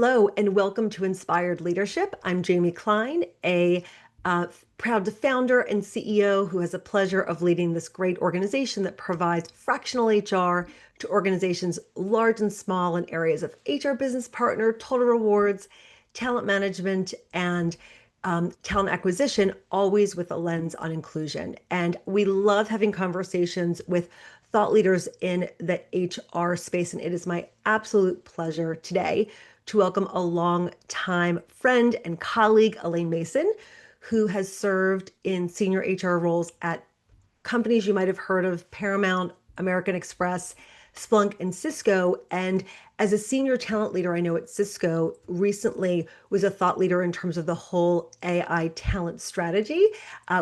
Hello and welcome to Inspired Leadership. I'm Jaime Klein, a proud founder and CEO who has the pleasure of leading this great organization that provides fractional HR to organizations large and small in areas of HR business partner, total rewards, talent management, and talent acquisition, always with a lens on inclusion. And we love having conversations with thought leaders in the HR space. And it is my absolute pleasure today to welcome a long-time friend and colleague, Elaine Mason, who has served in senior HR roles at companies you might have heard of: Paramount, American Express, Splunk, and Cisco. And as a senior talent leader, I know at Cisco recently was a thought leader in terms of the whole AI talent strategy,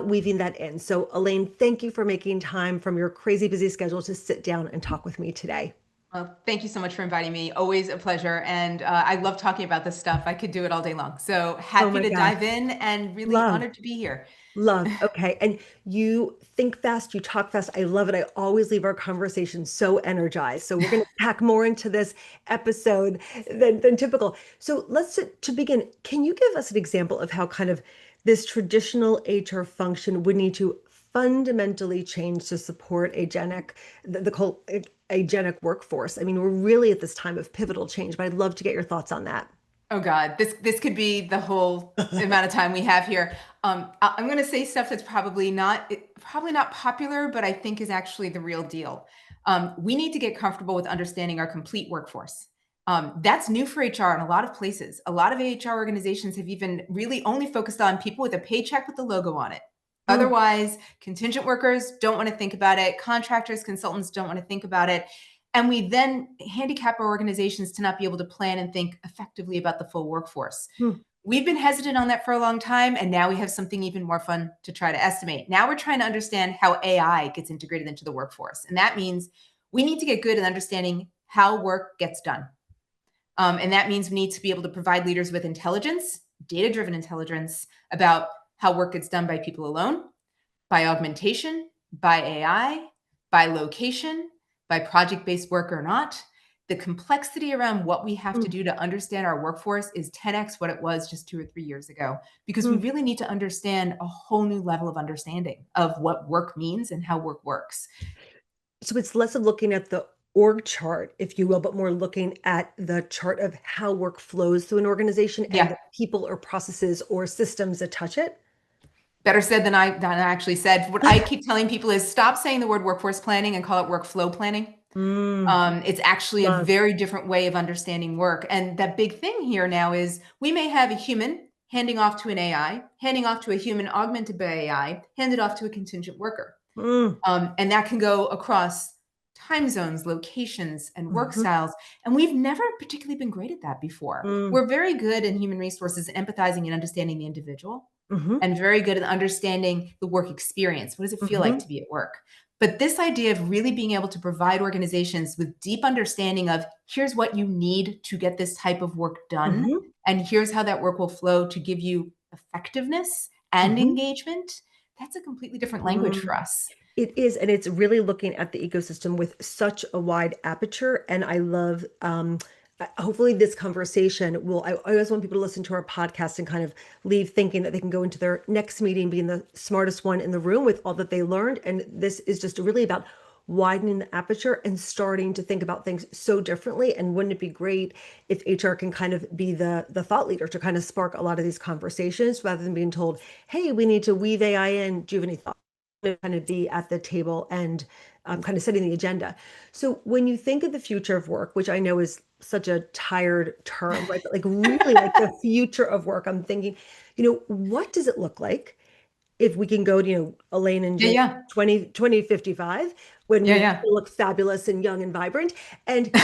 weaving that in. So Elaine, thank you for making time from your crazy busy schedule to sit down and talk with me today. Well, thank you so much for inviting me. Always a pleasure. And I love talking about this stuff. I could do it all day long. So Oh happy my to gosh, dive in and really love. honored to be here. Love. Okay. And you think fast, you talk fast. I love it. I always leave our conversation so energized. So we're going to pack more into this episode than typical. So to begin, can you give us an example of how kind of this traditional HR function would need to fundamentally change to support the whole agenic workforce? I mean, we're really at this time of pivotal change, but I'd love to get your thoughts on that. Oh God, this could be the whole amount of time we have here. I'm going to say stuff that's probably not popular, but I think is actually the real deal. We need to get comfortable with understanding our complete workforce. That's new for HR in a lot of places. A lot of HR organizations have even really only focused on people with a paycheck with the logo on it. Mm, Otherwise, contingent workers don't want to think about it. Contractors, consultants don't want to think about it. And we then handicap our organizations to not be able to plan and think effectively about the full workforce. mm, We've been hesitant on that for a long time, and now we have something even more fun to try to estimate. Now we're trying to understand how AI gets integrated into the workforce. And that means we need to get good at understanding how work gets done. And that means we need to be able to provide leaders with intelligence, data-driven intelligence about how work gets done by people alone, by augmentation, by AI, by location, by project-based work or not. The complexity around what we have to mm, do to understand our workforce is 10x what it was just 2 or 3 years ago, because we mm. really need to understand a whole new level of understanding of what work means and how work works. So it's less of looking at the org chart, if you will, but more looking at the chart of how work flows through an organization and the Yeah, people or processes or systems that touch it. better said than I actually said. What I keep telling people is stop saying the word workforce planning and call it workflow planning. Mm, It's actually a love. very different way of understanding work. And that big thing here now is we may have a human handing off to an AI, handing off to a human augmented by AI, handed off to a contingent worker. Mm, And that can go across time zones, locations, and work mhm, styles. And we've never particularly been great at that before. mm, We're very good in human resources, empathizing and understanding the individual, mhm, and very good at understanding the work experience. What does it feel like mhm, to be at work? But this idea of really being able to provide organizations with deep understanding of here's what you need to get this type of work done, mhm, and here's how that work will flow to give you effectiveness and mhm, engagement, that's a completely different language mm. for us. It is, and it's really looking at the ecosystem with such a wide aperture. And I love, hopefully, this conversation will. I always want people to listen to our podcast and kind of leave thinking that they can go into their next meeting being the smartest one in the room with all that they learned. And this is just really about widening the aperture and starting to think about things so differently. And wouldn't it be great if HR can kind of be the thought leader to kind of spark a lot of these conversations rather than being told, "Hey, we need to weave AI in. Do you have any thoughts?" To kind of be at the table and kind of setting the agenda. So when you think of the future of work, which I know is such a tired term, right? But like really like the future of work, I'm thinking, what does it look like if we can go to, Elaine and Yeah, Jaime yeah, 2055 when yeah, we yeah. still look fabulous and young and vibrant? And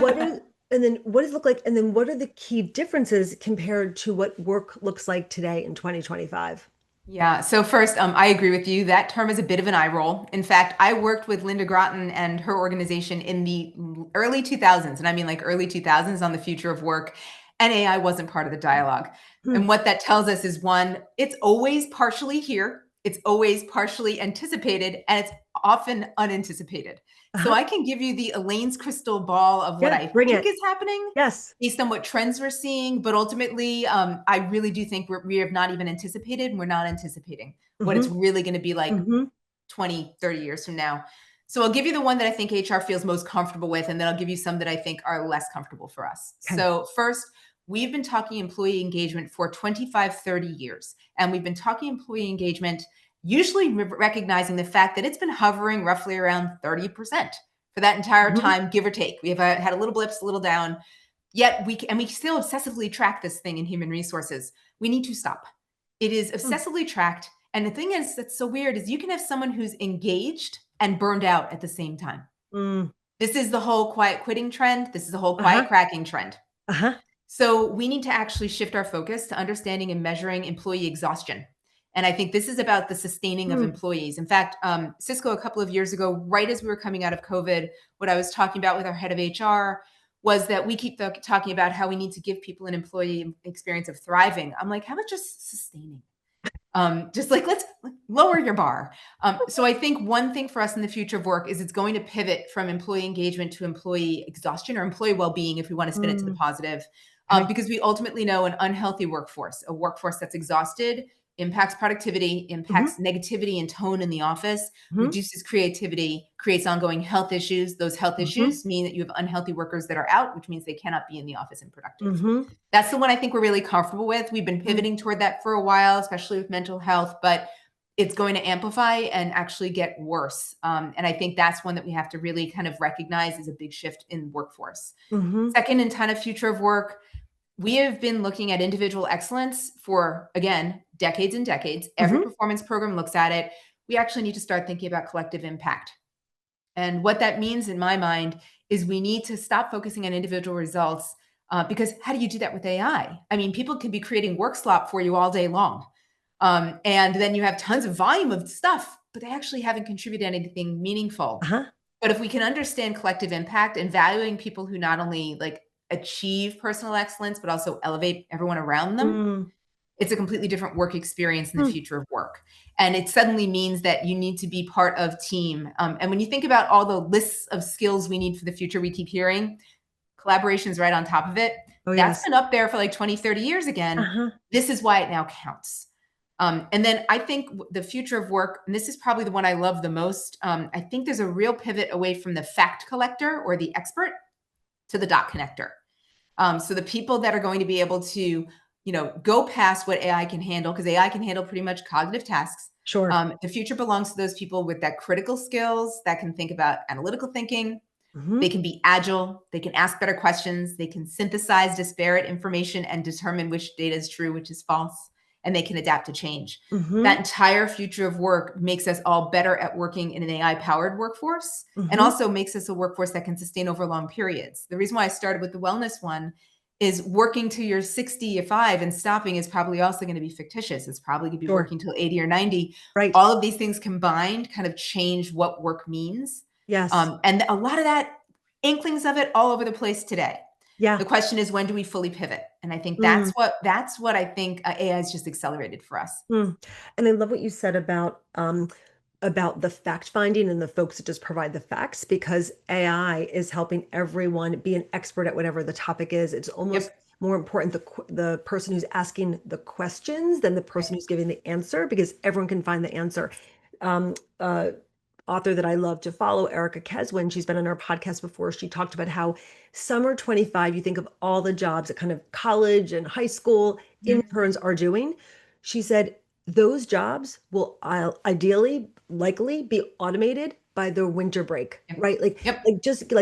what is and then what does it look like? And then what are the key differences compared to what work looks like today in 2025? Yeah. So first, I agree with you. That term is a bit of an eye roll. In fact, I worked with Linda Groton and her organization in the early 2000s, and I mean like early 2000s, on the future of work, and AI wasn't part of the dialogue. Hmm. And what that tells us is one, it's always partially here. it's always partially anticipated, and it's often unanticipated. So Uh-huh. I can give you the Elaine's crystal ball of what Yeah, I bring think it. is happening Yes. based on what trends we're seeing. But ultimately, I really do think we have not even anticipated, and we're not anticipating what it's Mm-hmm. really going to be like Mm-hmm. 20, 30 years from now. So I'll give you the one that I think HR feels most comfortable with, and then I'll give you some that I think are less comfortable for us. Okay. So first, we've been talking employee engagement for 25, 30 years. And we've been talking employee engagement, usually recognizing the fact that it's been hovering roughly around 30% for that entire Mm-hmm. time, give or take. We've had a little blips, a little down. Yet we still obsessively track this thing in human resources. We need to stop. It is obsessively tracked. And the thing is that's so weird is you can have someone who's engaged and burned out at the same time. Mm. This is the whole quiet quitting trend. This is the whole Uh-huh. quiet cracking trend. Uh-huh. So we need to actually shift our focus to understanding and measuring employee exhaustion. And I think this is about the sustaining of Mm. employees. In fact, Cisco a couple of years ago, right as we were coming out of COVID, what I was talking about with our head of HR was that we keep talking about how we need to give people an employee experience of thriving. I'm like, how about just sustaining? Just like let's lower your bar. So I think one thing for us in the future of work is it's going to pivot from employee engagement to employee exhaustion or employee well-being, if we want to spin it to the Mm. positive, Okay. because we ultimately know an unhealthy workforce, a workforce that's exhausted, impacts productivity, Mm-hmm. impacts negativity and tone in the office, Mm-hmm. reduces creativity, creates ongoing health issues. Those health Mm-hmm. issues mean that you have unhealthy workers that are out, which means they cannot be in the office and productive. Mm-hmm. That's the one I think we're really comfortable with. We've been pivoting toward that for a while, especially with mental health, but it's going to amplify and actually get worse. And I think that's one that we have to really kind of recognize as a big shift in workforce. Mm-hmm. Second, in kind of future of work, we have been looking at individual excellence for, again, decades and decades. Every Mm-hmm. performance program looks at it. We actually need to start thinking about collective impact. And what that means in my mind is we need to stop focusing on individual results because how do you do that with AI? I mean, people can be creating work slop for you all day long. And then you have tons of volume of stuff, but they actually haven't contributed anything meaningful. Uh-huh. But if we can understand collective impact and valuing people who not only like achieve personal excellence, but also elevate everyone around them, Mm. it's a completely different work experience in the Mm. future of work. And it suddenly means that you need to be part of team. And when you think about all the lists of skills we need for the future, we keep hearing collaboration is right on top of it. Oh, That's yes. been up there for like 20, 30 years again. Uh-huh. This is why it now counts. And then I think the future of work, and this is probably the one I love the most, I think there's a real pivot away from the fact collector or the expert to the dot connector. So the people that are going to be able to, go past what AI can handle, because AI can handle pretty much cognitive tasks. Sure. The future belongs to those people with that critical skills that can think about analytical thinking. Mm-hmm. They can be agile. They can ask better questions. They can synthesize disparate information and determine which data is true, which is false, and they can adapt to change. Mm-hmm. That entire future of work makes us all better at working in an AI powered workforce and Mm-hmm. also makes us a workforce that can sustain over long periods. The reason why I started with the wellness one is working to your 65 and stopping is probably also going to be fictitious. It's probably going to be Sure. working till 80 or 90. Right. All of these things combined kind of change what work means. Yes. And a lot of that inklings of it all over the place today. Yeah. The question is, when do we fully pivot? And I think that's Mm. what I think AI has just accelerated for us. Mm. And I love what you said about the fact finding and the folks that just provide the facts because AI is helping everyone be an expert at whatever the topic is. It's almost Yep. more important the person who's asking the questions than the Right. person who's giving the answer because everyone can find the answer. Um, uh, Author that I love to follow, Erica Keswin, she's been on our podcast before. She talked about how summer 25, you think of all the jobs that kind of college and high school Mhm. interns are doing. She said those jobs will ideally likely be automated by the winter break, Yep. right? Yep. Just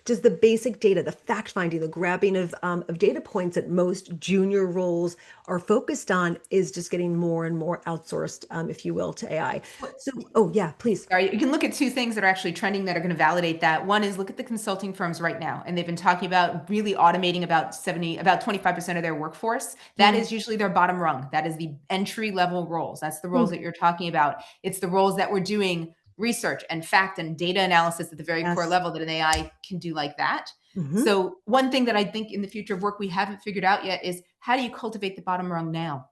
just the basic data, the fact finding, the grabbing of data points that most junior roles are focused on is just getting more and more outsourced, if you will, to AI. So, oh yeah, please. Sorry, you can look at two things that are actually trending that are going to validate that. One is look at the consulting firms right now, and they've been talking about really automating about 25% of their workforce. That Mm, is usually their bottom rung. That is the entry level roles. That's the roles mm, that you're talking about. It's the roles that we're doing research and fact and data analysis at the very core yes. level that an AI can do like that. Hmm. So one thing that I think in the future of work we haven't figured out yet is how do you cultivate the bottom rung now?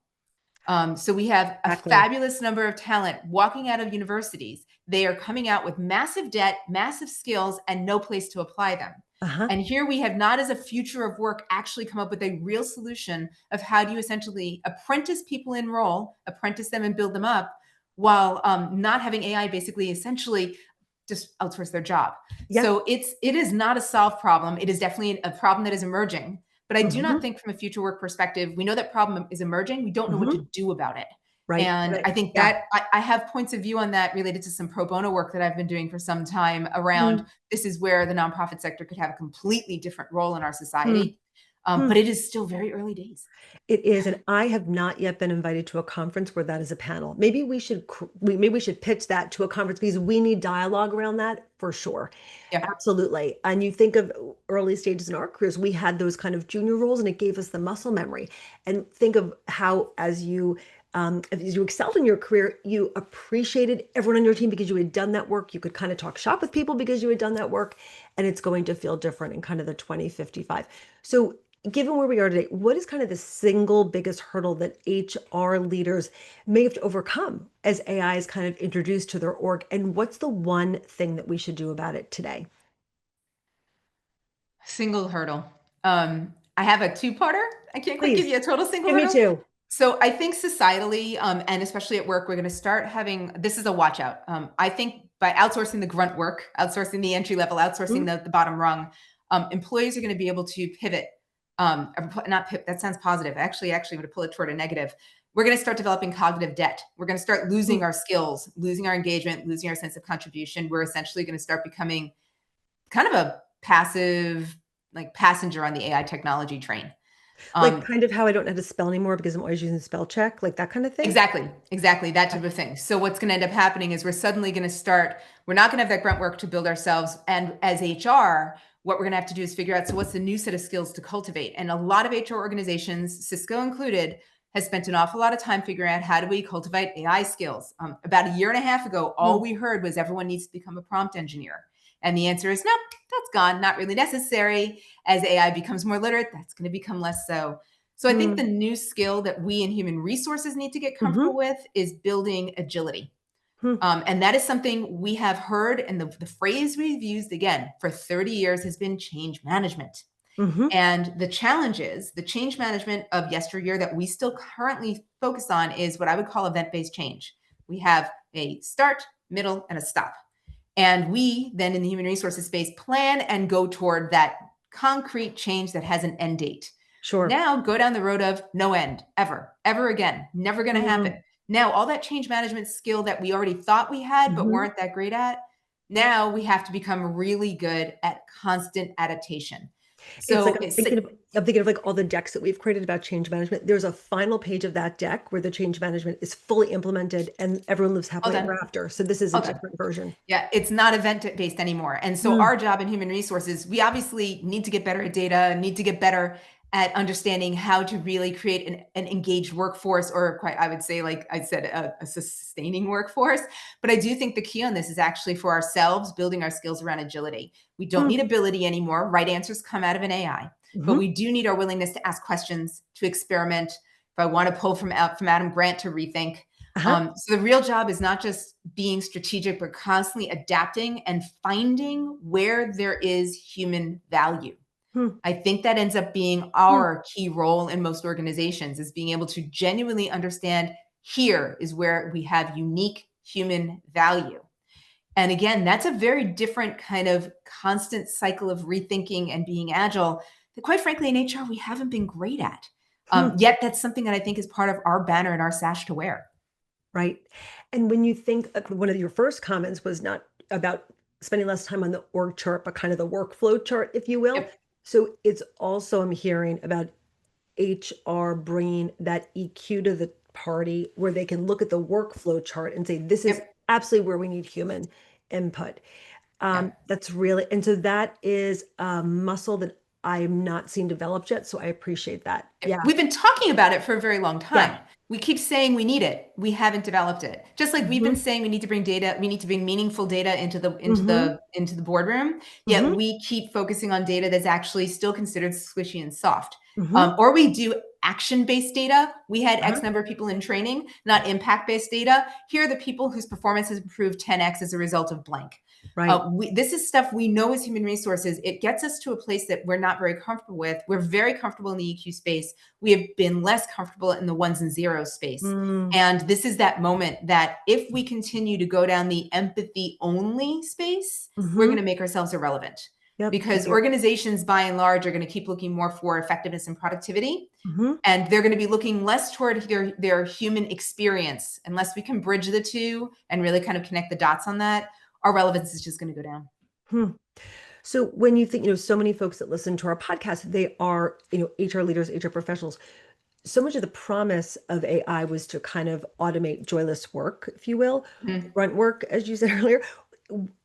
So we have a Exactly. fabulous number of talent walking out of universities. They are coming out with massive debt, massive skills, and no place to apply them. Uh-huh. And here we have not, as a future of work, actually come up with a real solution of how do you essentially apprentice people in role, apprentice them and build them up, while not having AI basically essentially just outsource their job. Yeah. So it is not a solved problem. It is definitely a problem that is emerging. But I do not Hmm. think from a future work perspective, we know that problem is emerging. We don't know what to Hmm. do about it. Right. And Right. I think Yeah. that I have points of view on that related to some pro bono work that I've been doing for some time around Mm, this is where the nonprofit sector could have a completely different role in our mm, society. mm. But it is still very early days. It is, and I have not yet been invited to a conference where that is a panel. Maybe we should maybe we should pitch that to a conference because we need dialogue around that for sure. Yeah. Absolutely. And you think of early stages in our careers, we had those kind of junior roles and it gave us the muscle memory. And think of how as you excelled in your career, you appreciated everyone on your team because you had done that work. You could kind of talk shop with people because you had done that work. And it's going to feel different in kind of the 2055. So given where we are today, what is kind of the single biggest hurdle that HR leaders may have to overcome as AI is kind of introduced to their org? And what's the one thing that we should do about it today? Single hurdle. I have a two-parter. I can't quite give Please, you a total single give me hurdle. two. So I think societally, and especially at work, we're going to start having this is a watch out. I think by outsourcing the grunt work, outsourcing the entry level, outsourcing Mhm. the bottom rung, employees are going to be able to pivot. Not pivot, that sounds positive. Actually, I'm going to pull it toward a negative. We're going to start developing cognitive debt. We're going to start losing Mm. our skills, losing our engagement, losing our sense of contribution. We're essentially going to start becoming kind of a passive, like passenger on the AI technology train. Like Um, kind of how I don't know how to spell anymore because I'm always using spell check, like that kind of thing. exactly, that Uh, type of thing. So what's going to end up happening is we're suddenly going to start. We're not going to have that grunt work to build ourselves, and as HR, what we're going to have to do is figure out so what's the new set of skills to cultivate. And a lot of HR organizations, Cisco included, has spent an awful lot of time figuring out how do we cultivate AI skills. About a year and a half ago, all mm, we heard was everyone needs to become a prompt engineer. And the answer is no, that's gone, not really necessary. As AI becomes more literate, that's going to become less so. So I think the mm, new skill that we in human resources need to get comfortable mhm, with is building agility. mm, And that is something we have heard, and the phrase we've used again for 30 years has been change management. mhm, And the challenge is the change management of yesteryear that we still currently focus on is what I would call event based change. We have a start, middle, and a stop. And we then in the human resources space plan and go toward that concrete change that has an end date. sure. Now go down the road of no end, ever again, never going to happen. Mm, Now, all that change management skill that we already thought we had, but mhm. weren't that great at, now we have to become really good at constant adaptation. It's like So it's I'm thinking of like all the decks that we've created about change management. There's a final page of that deck where the change management is fully implemented and everyone lives all happily done, ever after. So this is a all done. different version. Yeah, it's not event based anymore. And so Mm, our job in human resources, we obviously need to get better at data, need to get better at understanding how to really create an engaged workforce, or quite, I would say, like I said, a sustaining workforce. But I do think the key on this is actually for ourselves, building our skills around agility. We don't mm, need ability anymore. Right answers come out of an AI, but mhm, we do need our willingness to ask questions, to experiment. If I want to pull from Adam Grant to rethink, uh-huh, so the real job is not just being strategic, but constantly adapting and finding where there is human value. mm, I think that ends up being mm, our key role in most organizations is being able to genuinely understand here is where we have unique human value. And again, that's a very different kind of constant cycle of rethinking and being agile that, quite frankly, in HR, we haven't been great at. mm, Yet that's something that I think is part of our banner and our sash to wear. right. And when you think one of your first comments was not about spending less time on the org chart, but kind of the workflow chart, if you will. Yep. So it's also I'm hearing about HR bringing that EQ to the party where they can look at the workflow chart and say, this is Yep. absolutely where we need human input. Yep. That's really, and so that is a muscle that I'm not seeing developed yet. So I appreciate that. Yeah. We've been talking about it for a very long Yeah. time. We keep saying we need it. We haven't developed it. Just like we've been Hmm. saying we need to bring data, we need to bring meaningful data Hmm. into the boardroom. Yet Hmm. we keep focusing on data that's actually still considered squishy and soft. Hmm. Or we do action-based data. We had Uh-huh. X number of people in training, not impact-based data. Here are the people whose performance has improved 10x as a result of blank. Right. This is stuff we know as human resources. It gets us to a place that we're not very comfortable with. We're very comfortable in the EQ space. We have been less comfortable in the ones and zeros space. Mm. And this is that moment that if we continue to go down the empathy only space, we're going Hmm. to make ourselves irrelevant, Yep. because organizations by and large are going to keep looking more for effectiveness and productivity. Hmm. And they're going to be looking less toward their human experience. Unless we can bridge the two and really kind of connect the dots on that, our relevance is just going to go down. Hmm. So when you think, so many folks that listen to our podcast, they are, HR leaders, HR professionals. So much of the promise of AI was to kind of automate joyless work, if you will, Mhm. grunt work, as you said earlier.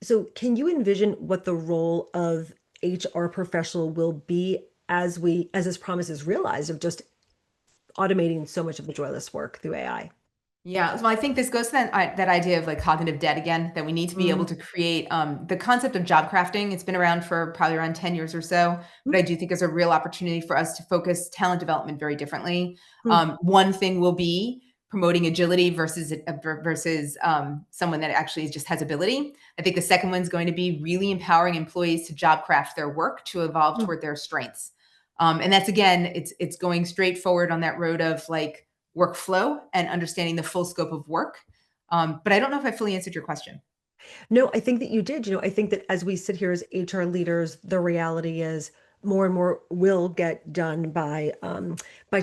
So can you envision what the role of HR professional will be as this promise is realized of just automating so much of the joyless work through AI? Yeah, well, I think this goes to that idea of like cognitive debt again, that we need to be able Mm-hmm. to create the concept of job crafting. It's been around for probably around 10 years or so, but I do think there's a real opportunity for us to focus talent development very differently. One thing will be promoting agility versus someone that actually just has ability. I think the second one's going to be really empowering employees to job craft their work to evolve toward their strengths. And that's, again, it's going straight forward on that road of like workflow and understanding the full scope of work. But I don't know if I fully answered your question. No, I think that you did. I think that as we sit here as HR leaders, the reality is more and more will get done by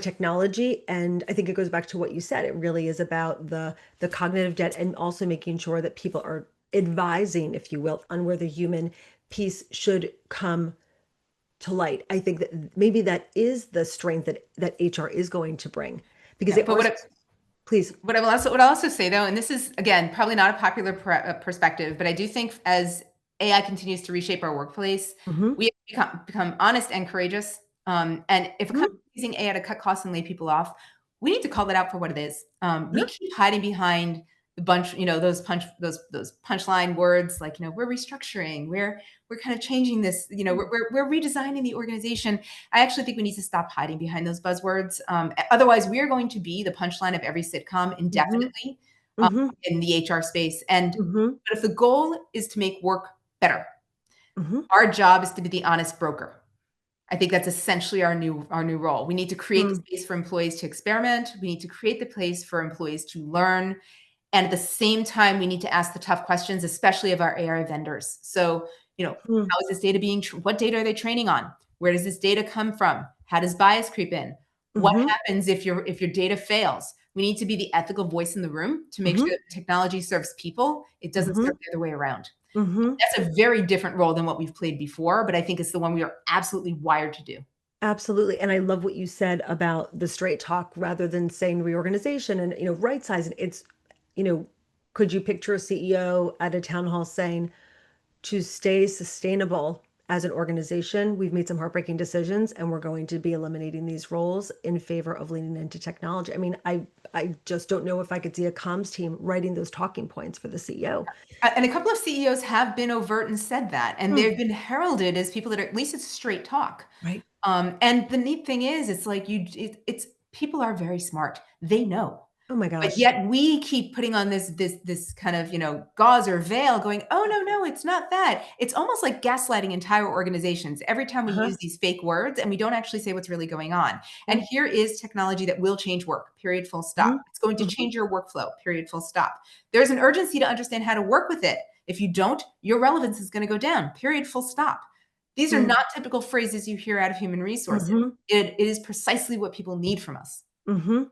technology. And I think it goes back to what you said. It really is about the cognitive debt and also making sure that people are advising, if you will, on where the human piece should come to light. I think that maybe that is the strength that HR is going to bring because Yeah, they but are. Please. what I'll also say though, and this is again probably not a popular perspective, but I do think as AI continues to reshape our workplace, Hmm. we have to become honest and courageous. And if a company is using AI to cut costs and lay people off, we need to call that out for what it is. We keep hiding behind the bunch, those punchline words like, we're restructuring, we're kind of changing this, we're redesigning the organization. I actually think we need to stop hiding behind those buzzwords. Otherwise, we are going to be the punchline of every sitcom Hmm. indefinitely Hmm. in the HR space. Hmm. But if the goal is to make work better, Hmm. our job is to be the honest broker. I think that's essentially our new role. We need to create the Hmm. space for employees to experiment. We need to create the place for employees to learn. And at the same time, we need to ask the tough questions, especially of our AI vendors. So, Hmm. how is this data what data are they training on? Where does this data come from? How does bias creep in? What Hmm. happens if your data fails? We need to be the ethical voice in the room to make sure Hmm. that technology serves people. It doesn't serve Hmm. the other way around. Hmm. That's a very different role than what we've played before, but I think it's the one we are absolutely wired to do. Absolutely. And I love what you said about the straight talk rather than saying reorganization and, right sizing. You know, could you picture a CEO at a town hall saying, to stay sustainable as an organization, we've made some heartbreaking decisions and we're going to be eliminating these roles in favor of leaning into technology. I mean, I just don't know if I could see a comms team writing those talking points for the CEO. And a couple of CEOs have been overt and said that, and Hmm. they've been heralded as people that are, at least it's straight talk. Right. And the neat thing is, it's like it's people are very smart. They know. Oh my But gosh. yet we keep putting on this kind of, gauze or veil going, "Oh, no, no, it's not that." It's almost like gaslighting entire organizations every time we Uh-huh. use these fake words and we don't actually say what's really going on. Yeah. And here is technology that will change work, period, full stop. Hmm. It's going to Hmm. change your workflow, period, full stop. There's an urgency to understand how to work with it. If you don't, your relevance is going to go down, period, full stop. These are Hmm. not typical phrases you hear out of human resources. Hmm. It is precisely what people need from us. Hmm.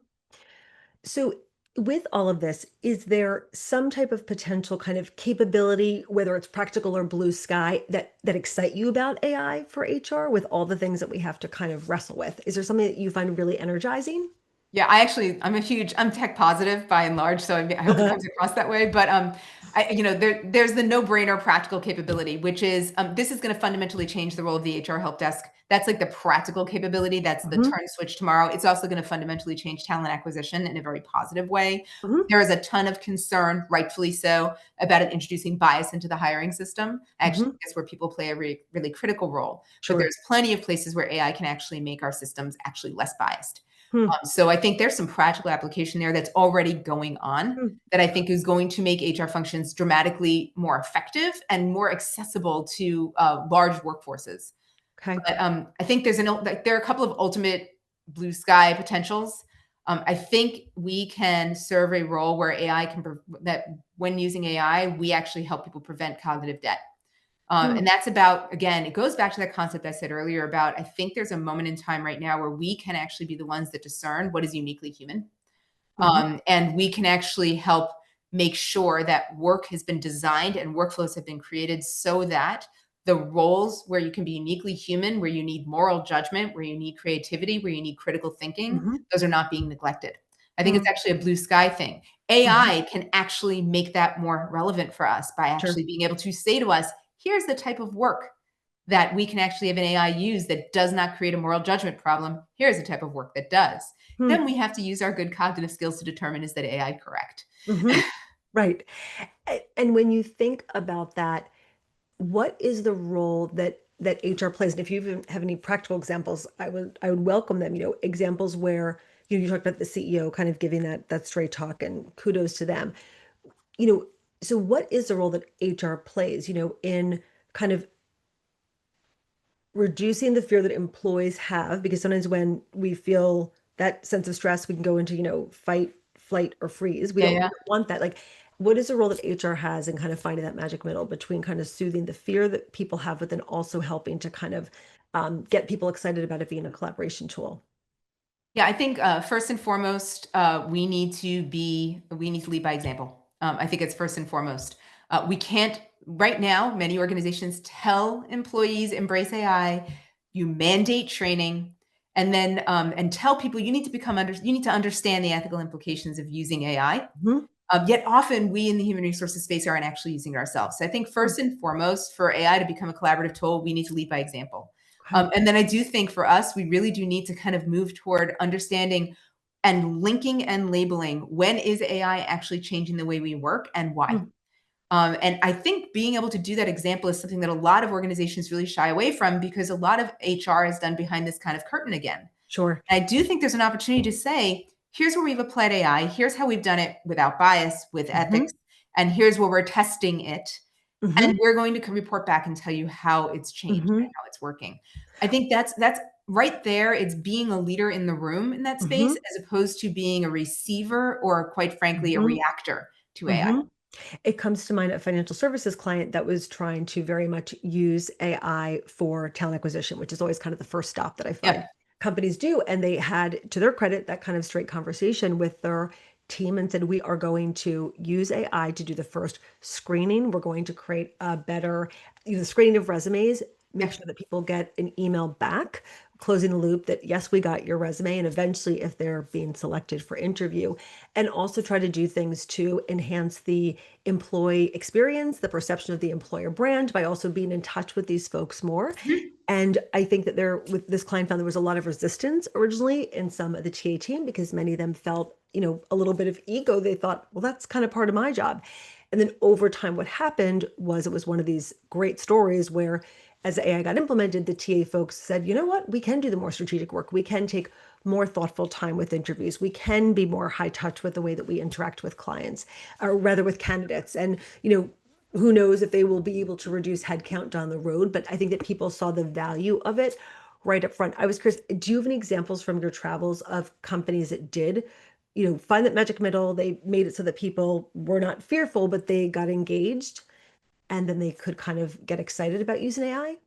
So, with all of this, is there some type of potential kind of capability, whether it's practical or blue sky, that excite you about AI for HR with all the things that we have to kind of wrestle with? Is there something that you find really energizing? Yeah, I'm tech positive by and large, so I hope it comes across that way. But There's the no-brainer practical capability, which is this is going to fundamentally change the role of the HR help desk. That's like the practical capability. That's the Hmm. turn switch tomorrow. It's also going to fundamentally change talent acquisition in a very positive way. Hmm. There is a ton of concern, rightfully so, about it introducing bias into the hiring system. Actually, Hmm. that's where people play a really, really critical role. But Sure. there's plenty of places where AI can actually make our systems actually less biased. Hmm. So I think there's some practical application there that's already going on Hmm. that I think is going to make HR functions dramatically more effective and more accessible to large workforces. Okay. But I think there are a couple of ultimate blue sky potentials. I think we can serve a role where AI that when using AI, we actually help people prevent cognitive debt. Hmm. And that's about, again, it goes back to that concept I said earlier about, I think there's a moment in time right now where we can actually be the ones that discern what is uniquely human. Hmm. And we can actually help make sure that work has been designed and workflows have been created so that the roles where you can be uniquely human, where you need moral judgment, where you need creativity, where you need critical thinking, Hmm. those are not being neglected. I think Hmm. it's actually a blue sky thing. Hmm. AI can actually make that more relevant for us by Sure. actually being able to say to us, here's the type of work that we can actually have an AI use that does not create a moral judgment problem. Here's the type of work that does. Hmm. Then we have to use our good cognitive skills to determine, is that AI correct? Hmm. Right. And when you think about that, what is the role that HR plays? And if you even have any practical examples, I would welcome them. Examples where you talked about the CEO kind of giving that straight talk, and kudos to them. You know, so what is the role that HR plays? In kind of reducing the fear that employees have, because sometimes when we feel that sense of stress, we can go into, fight, flight, or freeze. We Yeah, don't, we yeah. don't want that. Like, what is the role that HR has in kind of finding that magic middle between kind of soothing the fear that people have, but then also helping to kind of get people excited about it being a collaboration tool? Yeah, I think first and foremost, we need to lead by example. I think it's first and foremost. We can't right now. Many organizations tell employees embrace AI. You mandate training, and then and tell people you need to you need to understand the ethical implications of using AI. Hmm. Yet often we in the human resources space aren't actually using it ourselves. So I think first and foremost, for AI to become a collaborative tool, we need to lead by example. Okay. And then I do think for us, we really do need to kind of move toward understanding and linking and labeling when is AI actually changing the way we work and why. Hmm. And I think being able to do that example is something that a lot of organizations really shy away from because a lot of HR is done behind this kind of curtain again. Sure. I do think there's an opportunity to say, here's where we've applied AI, here's how we've done it without bias, with Hmm. ethics, and here's where we're testing it. Hmm. And we're going to report back and tell you how it's changed and Hmm. how it's working. I think that's right there. It's being a leader in the room in that space Hmm. as opposed to being a receiver or, quite frankly, a Hmm. reactor to AI. Hmm. It comes to mind a financial services client that was trying to very much use AI for talent acquisition, which is always kind of the first stop that I find Yeah. companies do. And they had, to their credit, that kind of straight conversation with their team and said, we are going to use AI to do the first screening. We're going to create a better, screening of resumes, make Yeah. sure that people get an email back, closing the loop that, yes, we got your resume. And eventually, if they're being selected for interview, and also try to do things to enhance the employee experience, the perception of the employer brand by also being in touch with these folks more. Mhm. And I think that with this client found there was a lot of resistance originally in some of the TA team because many of them felt, a little bit of ego. They thought, well, that's kind of part of my job. And then over time, what happened was it was one of these great stories where as AI got implemented, the TA folks said, you know what, we can do the more strategic work. We can take more thoughtful time with interviews. We can be more high touch with the way that we interact with clients, or rather with candidates. And, who knows if they will be able to reduce headcount down the road. But I think that people saw the value of it right up front. I was curious, do you have any examples from your travels of companies that did, find that magic middle? They made it so that people were not fearful, but they got engaged and then they could kind of get excited about using AI?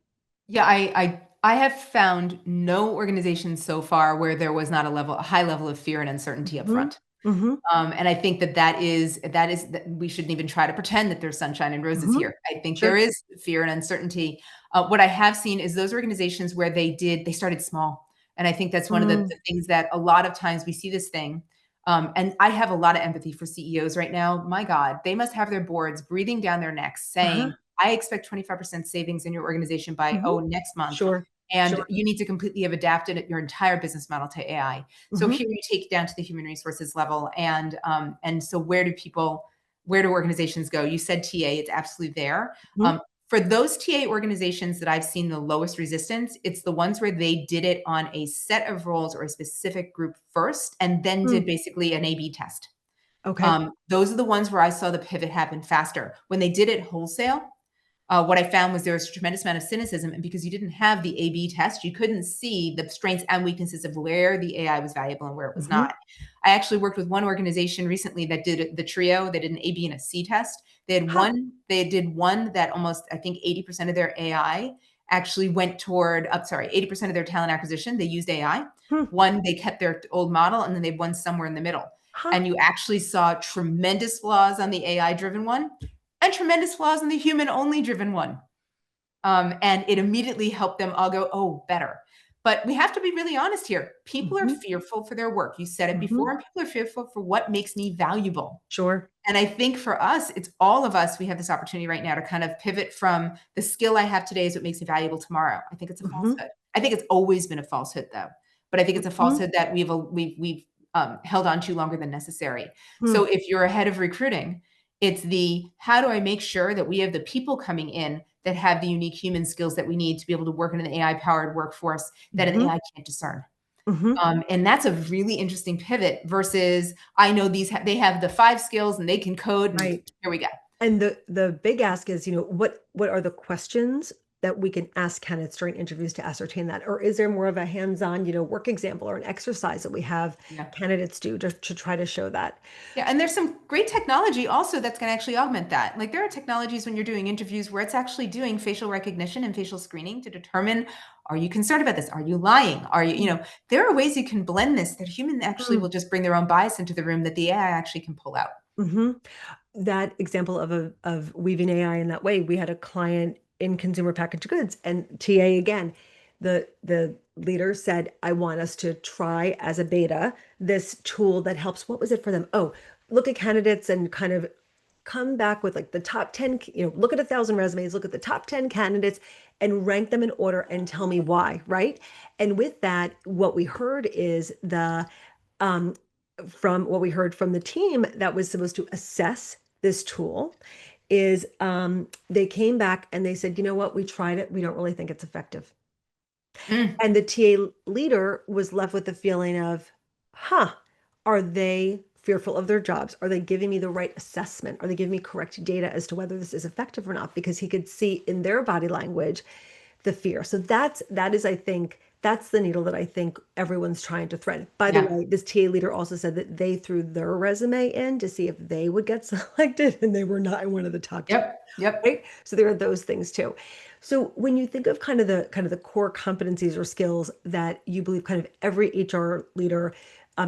Yeah, I have found no organization so far where there was not a high level of fear and uncertainty up Hmm. front. Hmm. And I think that we shouldn't even try to pretend that there's sunshine and roses Hmm. here. I think there Sure. is fear and uncertainty. What I have seen is those organizations where they started small. And I think that's one of the things that a lot of times we see this thing. And I have a lot of empathy for CEOs right now. My God, they must have their boards breathing down their necks Uh-huh. saying, I expect 25% savings in your organization by, Hmm. next month. Sure. And Sure. you need to completely have adapted your entire business model to AI. So Hmm. here you take it down to the human resources level. And so where do organizations go? You said TA, it's absolutely there. Hmm. For those TA organizations that I've seen the lowest resistance, it's the ones where they did it on a set of roles or a specific group first, and then did Hmm. basically an A/B test. Okay. Those are the ones where I saw the pivot happen faster. When they did it wholesale, what I found was there was a tremendous amount of cynicism, and because you didn't have the A/B test, you couldn't see the strengths and weaknesses of where the AI was valuable and where it was Hmm. not. I actually worked with one organization recently that did the trio. They did an A/B and a C test. They had Huh. one. They did one that almost, I think, 80% of their AI actually went toward. 80% of their talent acquisition they used AI. Hmm. One, they kept their old model, and then they won somewhere in the middle. Huh. And you actually saw tremendous flaws on the AI driven one and tremendous flaws in the human only driven one. And it immediately helped them all go, oh, better. But we have to be really honest here. People are Hmm. fearful for their work. You said it Hmm. before, and people are fearful for what makes me valuable. Sure. And I think for us, it's all of us. We have this opportunity right now to kind of pivot from the skill I have today is what makes me valuable tomorrow. I think it's a Hmm. falsehood. I think it's always been a falsehood, though. But I think it's a Hmm. falsehood that we've held on to longer than necessary. Hmm. So if you're a head of recruiting, it's the how do I make sure that we have the people coming in that have the unique human skills that we need to be able to work in an AI powered workforce that an Hmm. AI can't discern. Hmm. And that's a really interesting pivot versus I know they have the 5 skills and they can code and Right. here we go. And the big ask is, what are the questions that we can ask candidates during interviews to ascertain that? Or is there more of a hands-on, work example or an exercise that we have Yeah. candidates do to try to show that? Yeah. And there's some great technology also that's going to actually augment that. Like there are technologies when you're doing interviews where it's actually doing facial recognition and facial screening to determine are you concerned about this? Are you lying? There are ways you can blend this that human actually will just bring their own bias into the room that the AI actually can pull out. Mm-hmm. That example of weaving AI in that way, we had a client in consumer packaged goods and TA again. The leader said, I want us to try as a beta this tool that helps. What was it for them? Oh, look at candidates and kind of come back with like the top 10, look at 1,000 resumes, look at the top 10 candidates and rank them in order and tell me why, right? And with that, what we heard is um, from what we heard from the team that was supposed to assess this tool is they came back and they said, you know what, we tried it. We don't really think it's effective. Mm. And the TA leader was left with the feeling of, huh, are they fearful of their jobs? Are they giving me the right assessment? Are they giving me correct data as to whether this is effective or not? Because he could see in their body language the fear. So that is, I think, that's the needle that I think everyone's trying to thread. By the Yeah. way, this TA leader also said that they threw their resume in to see if they would get selected, and they were not in one of the top 10, Yep. Yep. right? So there are those things too. So when you think of kind of the core competencies or skills that you believe kind of every HR leader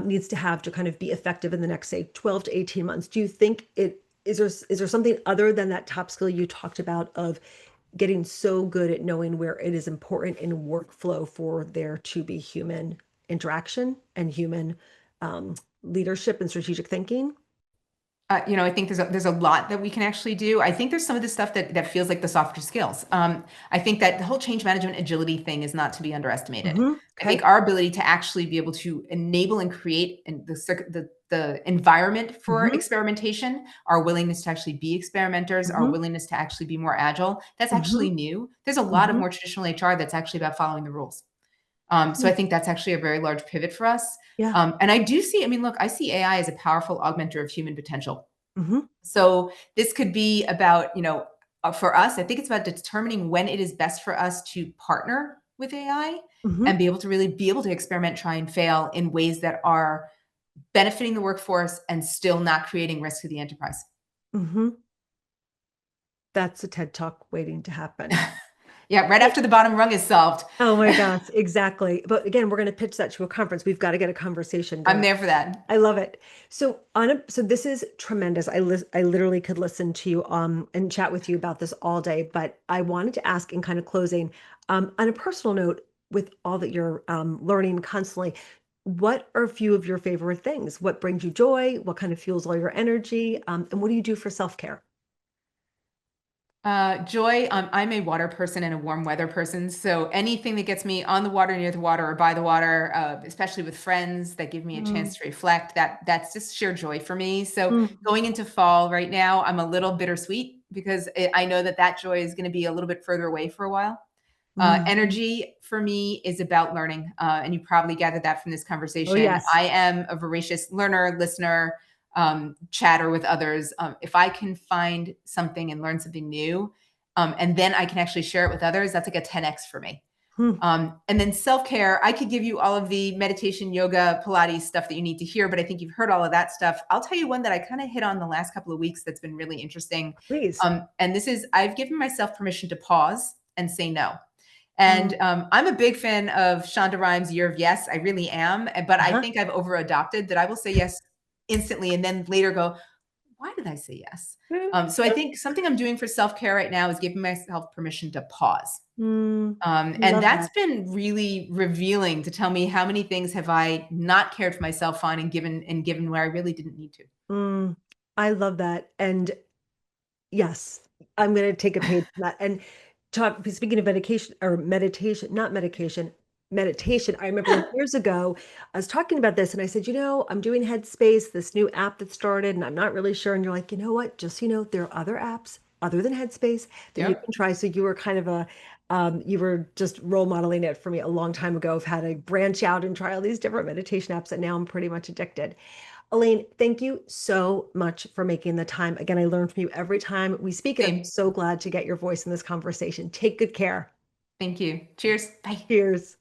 needs to have to kind of be effective in the next, say, 12 to 18 months, do you think it is there something other than that top skill you talked about of getting so good at knowing where it is important in workflow for there to be human interaction and human leadership and strategic thinking? I think there's a lot that we can actually do. I think there's some of the stuff that feels like the softer skills. I think that the whole change management agility thing is not to be underestimated. I think Okay. our ability to actually be able to enable and create the environment for Hmm. experimentation, our willingness to actually be experimenters, our Hmm. willingness to actually be more agile, that's Hmm. actually new. There's a lot of Hmm. more traditional HR that's actually about following the rules. So I think that's actually a very large pivot for us. Yeah. And I do see, I mean, look, I see AI as a powerful augmenter of human potential. Hmm. So this could be about, for us, I think it's about determining when it is best for us to partner with AI Hmm. and be able to really be able to experiment, try and fail in ways that are benefiting the workforce and still not creating risk to the enterprise. Hmm. That's a TED Talk waiting to happen. Yeah, right after the bottom rung is solved. Oh my gosh, exactly. But again, we're going to pitch that to a conference. We've got to get a conversation I'm going. there for that. I love it. So this is tremendous. I literally could listen to you and chat with you about this all day, but I wanted to ask in kind of closing, on a personal note, with all that you're learning constantly, what are a few of your favorite things? What brings you joy? What kind of fuels all your energy? And what do you do for self-care? Joy, I'm a water person and a warm weather person. So anything that gets me on the water, near the water, or by the water, especially with friends that give me a Mm, chance to reflect, that's just sheer joy for me. So mm, going into fall right now, I'm a little bittersweet because I know that that joy is going to be a little bit further away for a while. mhm. Energy for me is about learning. And you probably gathered that from this Oh, conversation. yes. I am a voracious learner, listener, chatter with others. If I can find something and learn something new, and then I can actually share it with others, that's like a 10x for me. Hmm. And then self care, I could give you all of the meditation, yoga, Pilates stuff that you need to hear, but I think you've heard all of that stuff. I'll tell you one that I kind of hit on the last couple of weeks that's been really interesting. Please. And this is I've given myself permission to pause and say no. And Mm, I'm a big fan of Shonda Rhimes' Year of Yes. I really am. But I uh-huh. think I've over adopted that I will say yes instantly and then later go, why did I say yes? So I think something I'm doing for self care right now is giving myself permission to pause. Mm, I And love that's that. been really revealing to tell me how many things have I not cared for myself on and given where I really didn't need to. Mm, I love that. And yes, I'm going to take a page from that. And speaking of medication or meditation, not medication, meditation. I remember years ago, I was talking about this and I said, I'm doing Headspace, this new app that started, and I'm not really sure. And you're like, you know what? Just so you know, there are other apps other than Headspace that you Yep. can try. So you were kind of you were just role modeling it for me a long time ago of how to branch out and try all these different meditation apps that now I'm pretty much addicted. Elaine, thank you so much for making the time. Again, I learn from you every time we speak, and I'm Same. so glad to get your voice in this conversation. Take good care. Thank you. Cheers. Bye. Cheers.